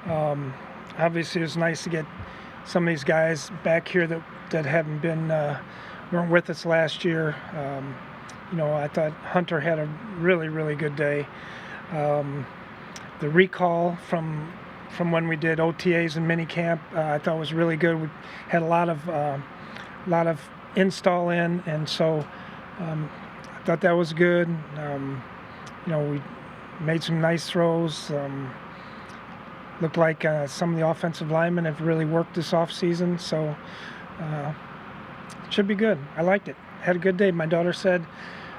Obviously, it's nice to get some of these guys back here that haven't been weren't with us last year. I thought Hunter had a really good day. The recall from when we did OTAs and minicamp, I thought was really good. We had a lot of install in, and so I thought that was good. We made some nice throws. Looked like some of the offensive linemen have really worked this off season, so it should be good. I liked it. Had a good day. My daughter said,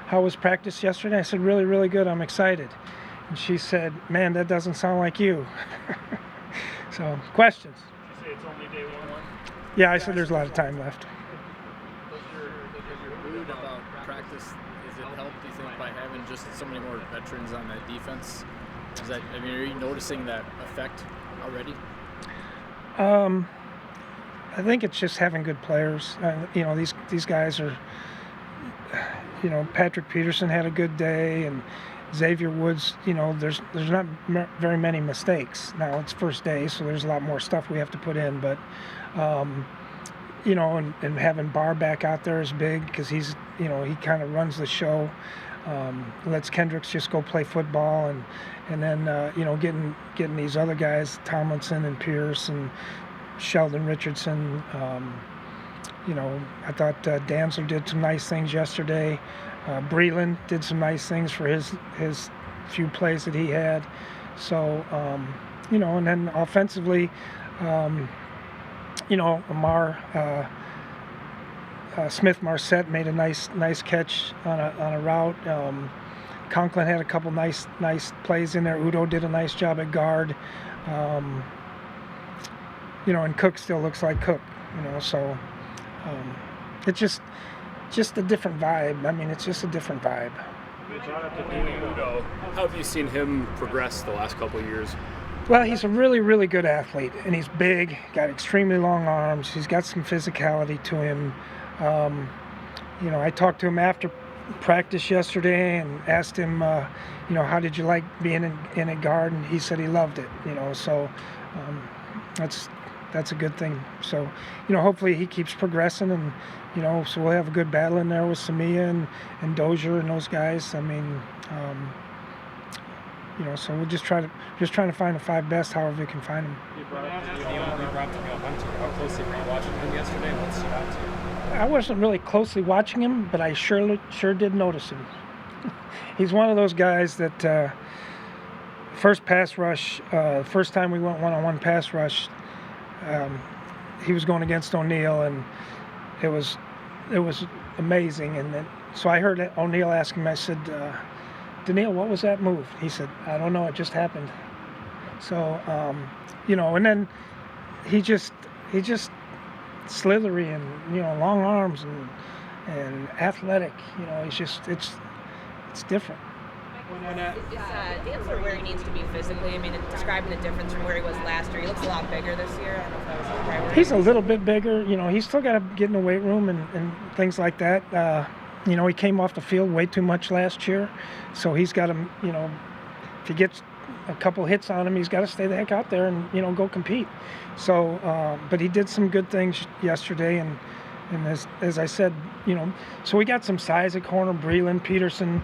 "How was practice yesterday?" I said, really good. I'm excited. And she said, "Man, that doesn't sound like you." So, questions? Did you say it's only day one? Yeah, I said there's a lot of time left. Does your mood about practice, is it helped, do you think, by having just so many more veterans on that defense? Are you noticing that effect already? I think it's just having good players. These guys are. Patrick Peterson had a good day, and Xavier Woods. There's not very many mistakes. Now it's first day, so there's a lot more stuff we have to put in. But and having Barr back out there is big because he's he kind of runs the show. Lets Kendricks just go play football, and then getting these other guys, Tomlinson and Pierce and Sheldon Richardson. I thought Danzler did some nice things yesterday. Breland did some nice things for his few plays that he had. So and then offensively, Smith Marset made a nice catch on a route. Conklin had a couple nice plays in there. Udo did a nice job at guard. And Cook still looks like Cook. So it's just a different vibe. I mean, it's just a different vibe. Udo, how have you seen him progress the last couple of years? Well, he's a really good athlete, and he's big, got extremely long arms. He's got some physicality to him. I talked to him after practice yesterday and asked him, how did you like being in a guard? And he said he loved it. So that's a good thing. So, hopefully he keeps progressing, and so we'll have a good battle in there with Samia and Dozier and those guys. I mean, so we're just trying to find the five best, however we can find them. You brought up Hunter. How closely were you watching him yesterday? What stood out to you? I wasn't really closely watching him, but I sure did notice him. He's one of those guys that first pass rush, first time we went one-on-one pass rush, he was going against O'Neal, and it was amazing. And then, so I heard O'Neal ask him. I said, "Daniil, what was that move?" He said, "I don't know. It just happened." So and then he just slithery and long arms and athletic. It's different. Is Danzler where he needs to be physically? I mean, describing the difference from where he was last year. He looks a lot bigger this year. I don't know if that was his priority. He's a little bit bigger. He's still got to get in the weight room and things like that. He came off the field way too much last year, so he's got to, if he gets a couple hits on him, he's got to stay the heck out there and go compete. So, but he did some good things yesterday, and as I said, so we got some size at corner. Breland, Peterson,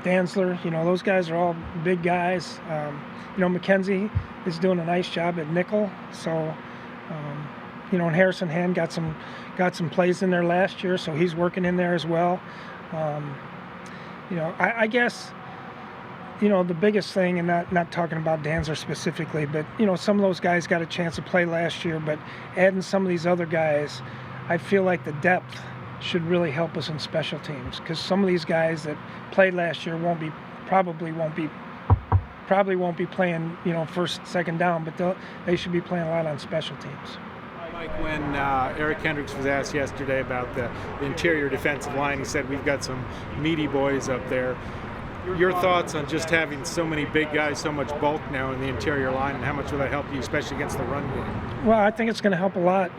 Danzler, those guys are all big guys. McKenzie is doing a nice job at nickel. So, and Harrison Hand got some plays in there last year, so he's working in there as well. I guess, the biggest thing, and not talking about Danzler specifically, but, some of those guys got a chance to play last year, but adding some of these other guys, I feel like the depth should really help us in special teams, because some of these guys that played last year probably won't be playing, first, second down, but they should be playing a lot on special teams. Mike, when Eric Hendricks was asked yesterday about the interior defensive line, he said we've got some meaty boys up there. Your thoughts on just having so many big guys, so much bulk now in the interior line, and how much will that help you, especially against the run game? Well, I think it's going to help a lot.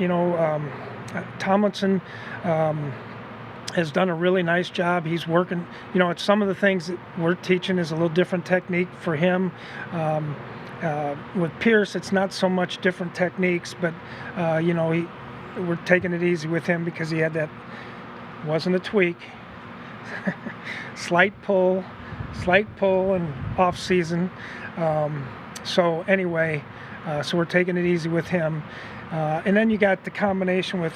Tomlinson has done a really nice job. He's working, it's some of the things that we're teaching is a little different technique for him. With Pierce, it's not so much different techniques, but we're taking it easy with him because he had that, wasn't a tweak, slight pull and off season. So anyway, so we're taking it easy with him. And then you got the combination with,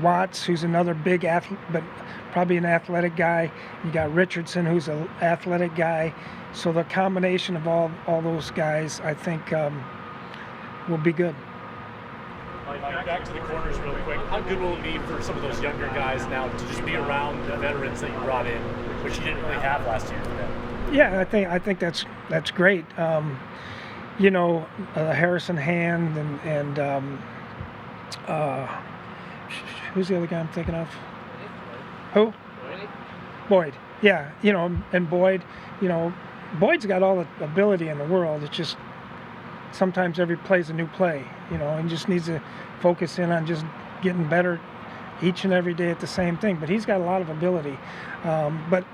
Watts, who's another big athlete, but probably an athletic guy. You got Richardson, who's an athletic guy. So the combination of all those guys, I think, will be good. Back to the corners real quick. How good will it be for some of those younger guys now to just be around the veterans that you brought in, which you didn't really have last year? Yeah, I think that's great. Harrison Hand and who's the other guy I'm thinking of? Who? Boyd. Yeah, and Boyd. Boyd's got all the ability in the world. It's just sometimes every play's a new play, and just needs to focus in on just getting better each and every day at the same thing. But he's got a lot of ability. But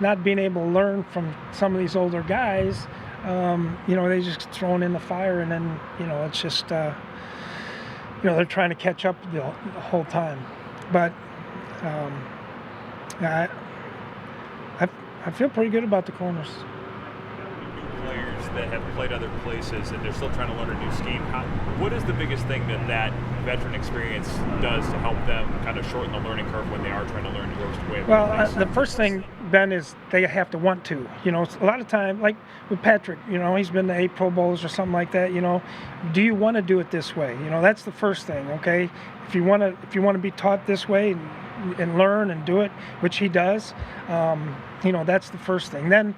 not being able to learn from some of these older guys, they just thrown in the fire, and then, it's just, they're trying to catch up the whole time. But I feel pretty good about the corners. Players that have played other places and they're still trying to learn a new scheme. What is the biggest thing that veteran experience does to help them kind of shorten the learning curve when they are trying to learn your way of Well, doing things? the first thing, Ben, is they have to want to. A lot of time, like with Patrick, he's been to 8 Pro Bowls or something like that. Do you want to do it this way? That's the first thing. Okay, if you want to be taught this way and learn and do it, which he does, that's the first thing. Then,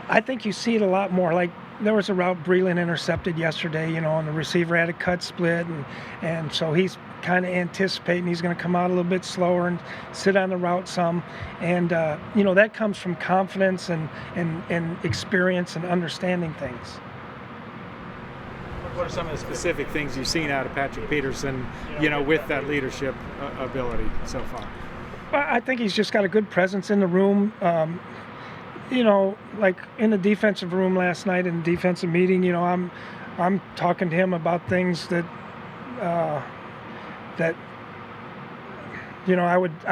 I think you see it a lot more. Like there was a route Breland intercepted yesterday, and the receiver had a cut split, and so he's kind of anticipating he's going to come out a little bit slower and sit on the route some, and that comes from confidence and experience and understanding things. What are some of the specific things you've seen out of Patrick Peterson, with that leadership ability so far? Well, I think he's just got a good presence in the room. Like in the defensive room last night in the defensive meeting, I'm talking to him about things that I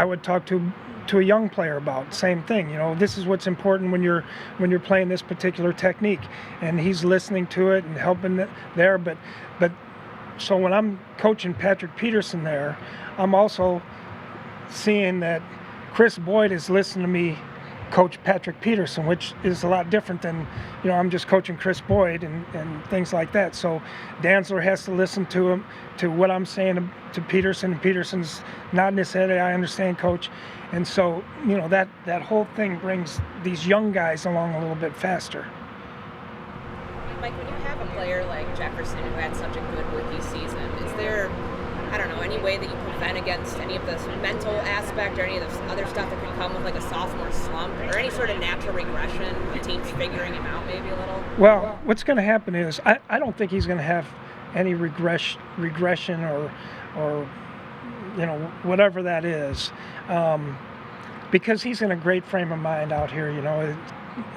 would talk to a young player about. Same thing, this is what's important when you're playing this particular technique, and he's listening to it and helping there. But so when I'm coaching Patrick Peterson there, I'm also seeing that Chris Boyd is listening to me coach Patrick Peterson, which is a lot different than, I'm just coaching Chris Boyd and things like that. So Dantzler has to listen to him, to what I'm saying to Peterson, and Peterson's nodding his head, I understand, coach. And so, that whole thing brings these young guys along a little bit faster. Mike, when you have a player like Jefferson who had such a good rookie season, is there, any way that you prevent against any of this mental aspect or any of this other stuff that could come with like a sophomore slump or any sort of natural regression, the team's figuring him out maybe a little? Well, what's going to happen is I don't think he's going to have any regression or whatever that is, because he's in a great frame of mind out here.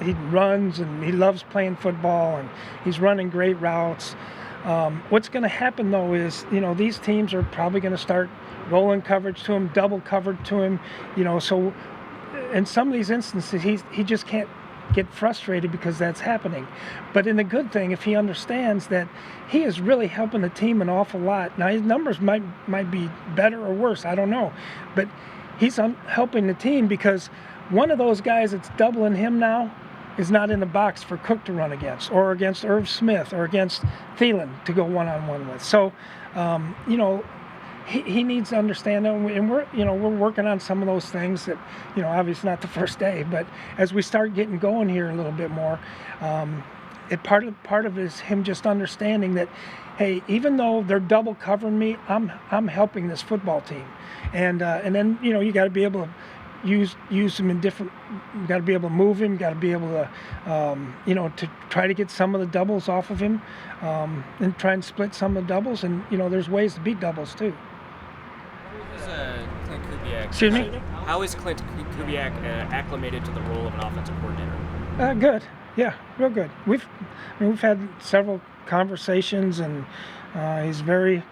He runs and he loves playing football and he's running great routes. What's going to happen, though, is, these teams are probably going to start rolling coverage to him, double coverage to him, so in some of these instances, he just can't get frustrated because that's happening. But in the good thing, if he understands that he is really helping the team an awful lot. Now, his numbers might be better or worse, I don't know. But he's helping the team because one of those guys that's doubling him now is not in the box for Cook to run against, or against Irv Smith, or against Thielen to go one-on-one with. So, he needs to understand that, and we're working on some of those things that, obviously not the first day, but as we start getting going here a little bit more, part of it is him just understanding that, hey, even though they're double covering me, I'm helping this football team, and then you got to be able to use him in different. You got to be able to move him. Got to be able to, to try to get some of the doubles off of him, and try and split some of the doubles. And there's ways to beat doubles too. Clint Kubiak. Excuse me? How is Clint Kubiak acclimated to the role of an offensive coordinator? Good. Yeah, real good. We've had several conversations, and he's very.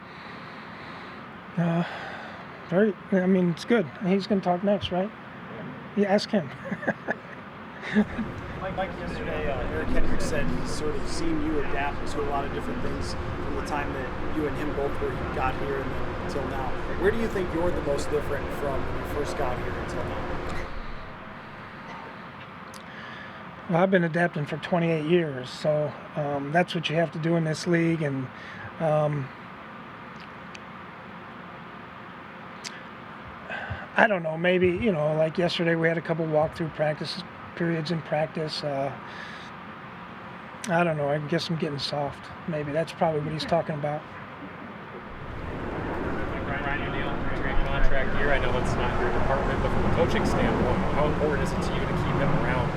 I mean, it's good. He's going to talk next, right? Yeah, ask him. Mike, yesterday, Eric Hendricks said he's sort of seen you adapt to a lot of different things from the time that you and him both got here and then until now. Where do you think you're the most different from when you first got here until now? Well, I've been adapting for 28 years, so that's what you have to do in this league, and I don't know, maybe, like yesterday we had a couple walkthrough periods in practice. I don't know, I guess I'm getting soft. Maybe that's probably what he's talking about. Brian O'Neill, great contract year. I know it's not your department, but from a coaching standpoint, how important is it to you to keep him around?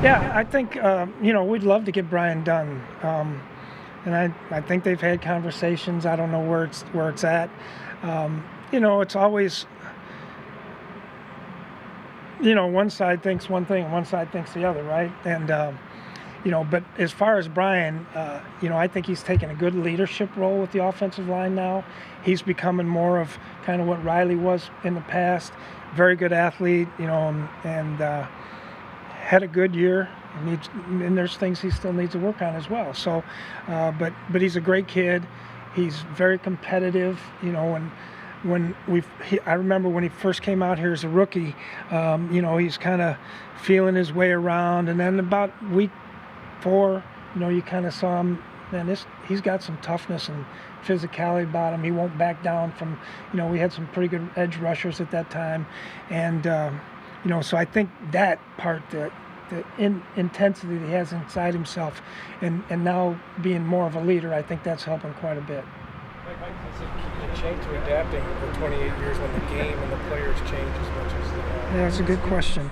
Yeah, I think, we'd love to get Brian done. And I think they've had conversations. I don't know where it's at. It's always, one side thinks one thing and one side thinks the other, right? And, but as far as Brian, I think he's taken a good leadership role with the offensive line now. He's becoming more of kind of what Riley was in the past. Very good athlete, and had a good year. And there's things he still needs to work on as well. So, but he's a great kid. He's very competitive, I remember when he first came out here as a rookie, he's kind of feeling his way around, and then about week 4, you kind of saw him, man, he's got some toughness and physicality about him. He won't back down from, we had some pretty good edge rushers at that time, and so I think that part, the intensity that he has inside himself, and now being more of a leader, I think that's helping quite a bit. Is it change to adapting over 28 years when the game and the players change as much as the Yeah, that's a good question.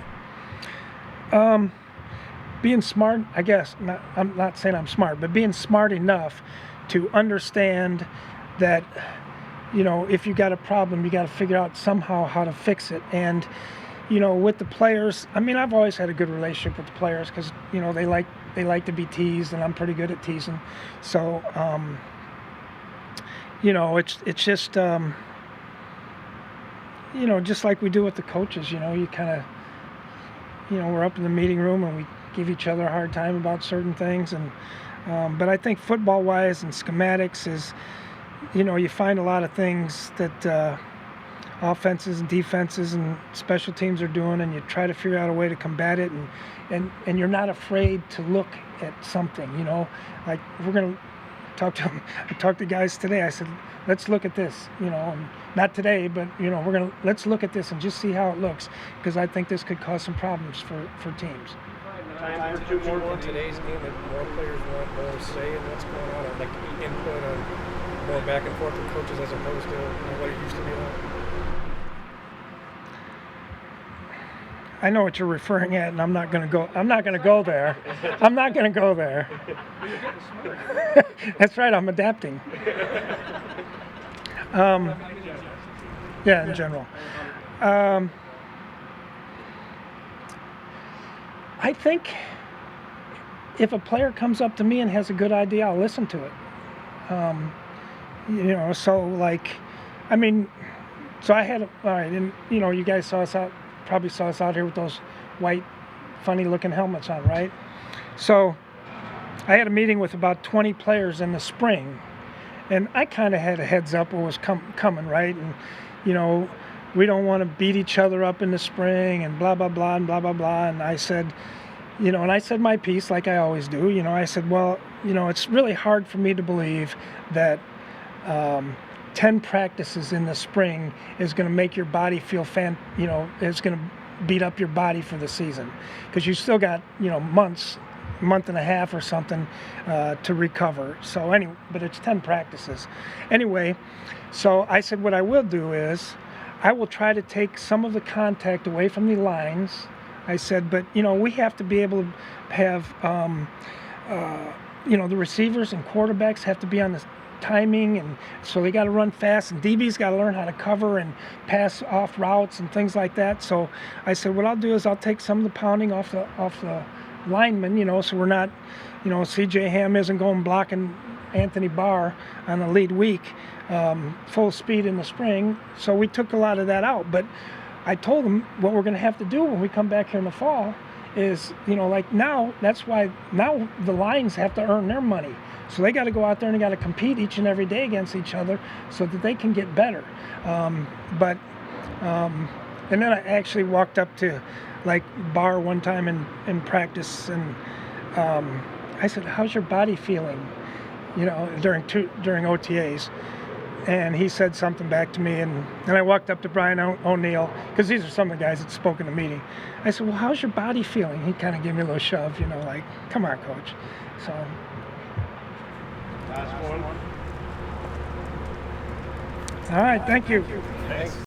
Being smart, I guess, I'm not saying I'm smart, but being smart enough to understand that, if you got a problem, you got to figure out somehow how to fix it. And, with the players, I've always had a good relationship with the players because, they like to be teased, and I'm pretty good at teasing. So, it's just, just like we do with the coaches, you kind of, we're up in the meeting room and we give each other a hard time about certain things. And, but I think football-wise and schematics is, you find a lot of things that offenses and defenses and special teams are doing, and you try to figure out a way to combat it, and you're not afraid to look at something, like we're going to talk to them. I talked to guys today. I said, let's look at this, and not today, but let's look at this and just see how it looks, because I think this could cause some problems for teams. Time or two more in today's game that more players want more say in what's going on, or like input on more back and forth with coaches as opposed to what it used to be like? I know what you're referring at, and I'm not going to go there. I'm not going to go there. That's right, I'm adapting. In general. I think if a player comes up to me and has a good idea, I'll listen to it. So I had, all right, and you guys probably saw us out here with those white, funny-looking helmets on, right? So I had a meeting with about 20 players in the spring, and I kind of had a heads up what was coming, right? And, we don't want to beat each other up in the spring and blah, blah, blah, and blah, blah, blah. And I said, and I said my piece like I always do. I said, well, it's really hard for me to believe that 10 practices in the spring is going to make your body feel it's going to beat up your body for the season, because you still got month and a half or something to recover. So anyway, but it's 10 practices anyway. So I said, what I will do is I will try to take some of the contact away from the lines. I said, but we have to be able to have the receivers and quarterbacks have to be on the timing, and so they got to run fast, and DB's got to learn how to cover and pass off routes and things like that. So I said, what I'll do is I'll take some of the pounding off the linemen, so we're not, C.J. Ham isn't going blocking Anthony Barr on the lead week, full speed in the spring. So we took a lot of that out. But I told them what we're going to have to do when we come back here in the fall is, like now, that's why now the lines have to earn their money. So they got to go out there and they got to compete each and every day against each other so that they can get better. And then I actually walked up to like Barr one time in practice, and I said, "How's your body feeling?" During OTAs. And he said something back to me, and I walked up to Brian O'Neill, because these are some of the guys that spoke in the meeting. I said, "Well, how's your body feeling?" He kind of gave me a little shove, like, "Come on, coach." So. Last one. All right, thank you. Thanks.